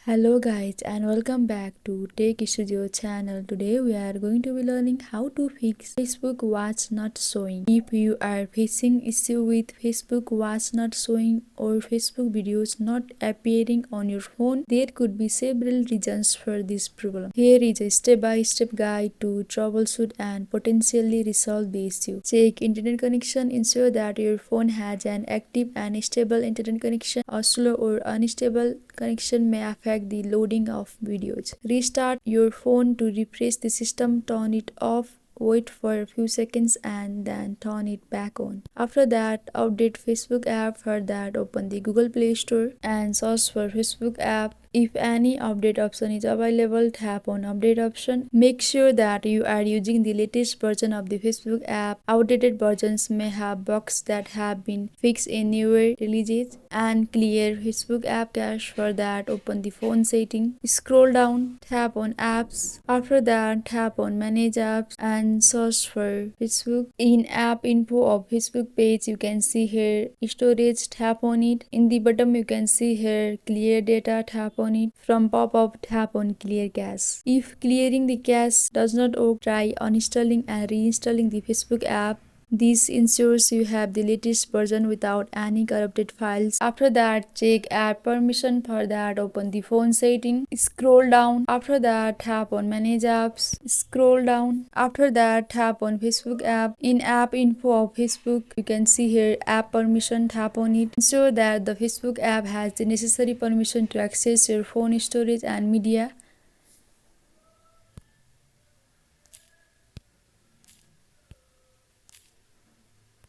Hello guys and welcome back to Tech Studio channel. Today we are going to be learning how to fix Facebook Watch not showing. If you are facing issue with Facebook Watch not showing or Facebook videos not appearing on your phone, there could be several reasons for this problem. Here is a step-by-step guide to troubleshoot and potentially resolve the issue. Check internet connection. Ensure that your phone has an active and stable internet connection. A slow or unstable connection may affect the loading of videos. Restart your phone to refresh the system, turn it off, wait for a few seconds and then turn it back on. After that, update Facebook app. For that, open the Google Play Store and search for Facebook app. If any update option is available, tap on update option. Make sure that you are using the latest version of the Facebook app. Outdated versions may have bugs that have been fixed in newer releases. And clear Facebook app cache. For that, open the phone setting. Scroll down, tap on apps. After that, tap on manage apps and search for Facebook. In app info of Facebook page, you can see here storage, tap on it. In the bottom, you can see here clear data, tap on it. From pop-up, tap on clear cache. If clearing the cache does not work, try uninstalling and reinstalling the Facebook app. This ensures you have the latest version without any corrupted files. After that, check app permission. For that, open the phone setting. Scroll down. After that, tap on manage apps. Scroll down. After that, tap on Facebook app. In app info of Facebook, you can see here app permission. Tap on it. Ensure that the Facebook app has the necessary permission to access your phone storage and media.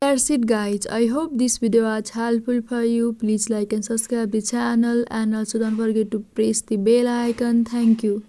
That's it guys. I hope this video was helpful for you. Please like and subscribe the channel and also don't forget to press the bell icon. Thank you.